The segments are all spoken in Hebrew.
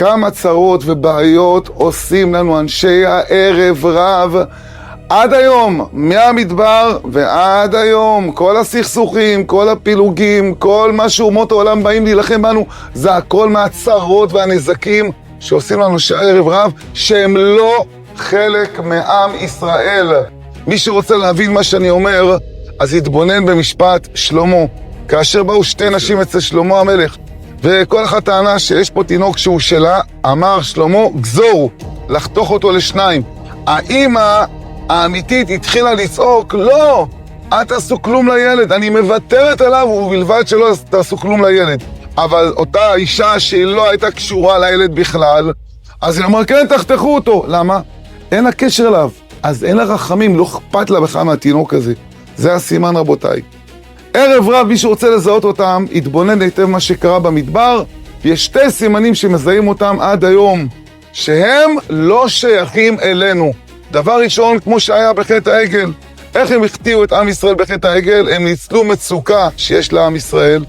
כמה צרות ובעיות עושים לנו אנשי הערב רב עד היום, מהמדבר ועד היום. כל הסכסוכים, כל הפילוגים, כל מה שאומות העולם באים להילחם בנו, זה הכל מהצרות והנזקים שעושים לנו אנשי הערב רב, שהם לא חלק מעם ישראל. מי שרוצה להבין מה שאני אומר, אז יתבונן במשפט שלמה. כאשר באו שתי נשים אצל שלמה המלך, וכל אחת טענה שיש פה תינוק שהוא שלה, אמר שלמה, גזור, לחתוך אותו לשניים. האמא האמיתית התחילה לצעוק, לא, אל תעשו כלום לילד, אני מוותרת עליו, ובלבד שלא תעשו כלום לילד. אבל אותה אישה שהיא לא הייתה קשורה לילד בכלל, אז היא אמרה, כן, תחתכו אותו. למה? אין לה קשר אליו. אז אין לה רחמים, לא אכפת לה בכלל מהתינוק הזה. זה הסימן, רבותיי. ערב רב, מי שרוצה לזהות אותם, יתבונן היטב מה שקרה במדבר. יש שתי סימנים שמזהים אותם עד היום, שהם לא שייכים אלינו. דבר ראשון, כמו שהיה בחטא העגל. איך הם החטיאו את עם ישראל בחטא העגל? הם ניצלו מצוקה שיש לעם ישראל.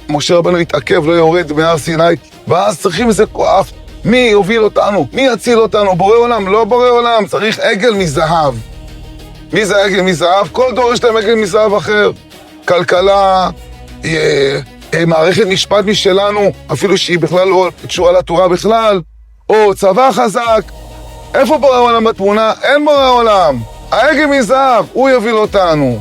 משה רבנו התעכב, לא יורד מהר סיני, ואז צריכים איזה כוח. מי יוביל אותנו? מי יציל אותנו? בורא עולם? לא בורא עולם, צריך עגל מזהב. מי זה עגל מזהב? כל דור יש להם עגל מזהב אחר. כלכלה, מערכת משפט משלנו, אפילו שהיא בכלל לא קשורה לתורה בכלל, או צבא חזק. איפה בורא עולם בתמונה? אין בורא עולם. העגל מזהב, הוא יוביל אותנו.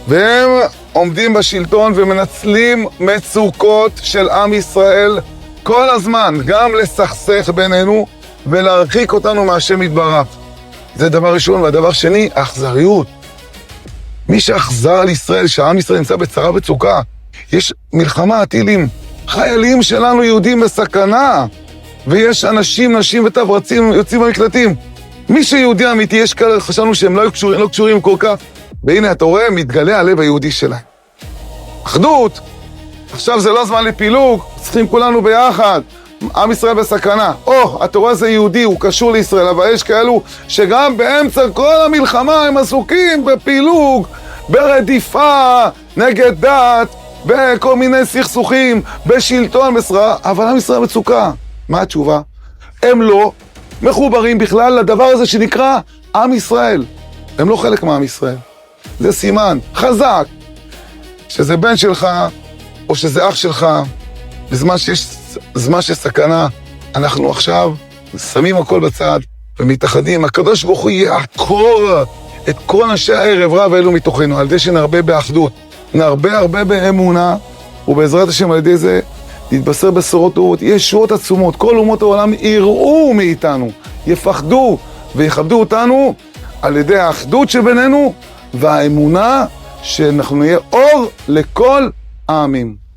והם עומדים בשלטון ומנצלים מצוקות של עם ישראל כל הזמן, גם לסכסך בינינו ולהרחיק אותנו מהשם יתברך. זה דבר ראשון. והדבר שני, אכזריות. מי שאכזר על ישראל, שהעם ישראל נמצא בצרה וצוקה, יש מלחמה, טילים, חיילים שלנו יהודים בסכנה, ויש אנשים, נשים ותברצים יוצאים במקלטים. מי שיהודי אמיתי, יש כאלה, חשבנו שהם לא קשורים כל כך, והנה אתה רואה, מתגלה הלב היהודי שלהם. אחדות. עכשיו זה לא זמן לפילוג, צריכים כולנו ביחד. עם ישראל בסכנה. התורה זה יהודי, הוא קשור לישראל, אבל יש כאלו שגם באמצע כל המלחמה הם עסוקים בפילוג, ברדיפה, נגד דת, בכל מיני סכסוכים, בשלטון, בשרה, אבל עם ישראל מצוקה. מה התשובה? הם לא מחוברים בכלל לדבר הזה שנקרא עם ישראל. הם לא חלק מעם ישראל. זה סימן חזק, שזה בן שלך, או שזה אח שלך, בזמן שיש זמן של סכנה, אנחנו עכשיו שמים הכל בצד ומתאחדים. הקדוש ברוך הוא יעקור את כל אנשי הערב רב האלו מתוכנו, על ידי שנרבה באחדות, נרבה הרבה באמונה, ובעזרת השם על ידי זה נתבשר בשורות טובות, ישועות עצומות. כל אומות העולם יראו מאיתנו, יפחדו ויכבדו אותנו על ידי האחדות שבינינו והאמונה שאנחנו נהיה אור לכל העמים.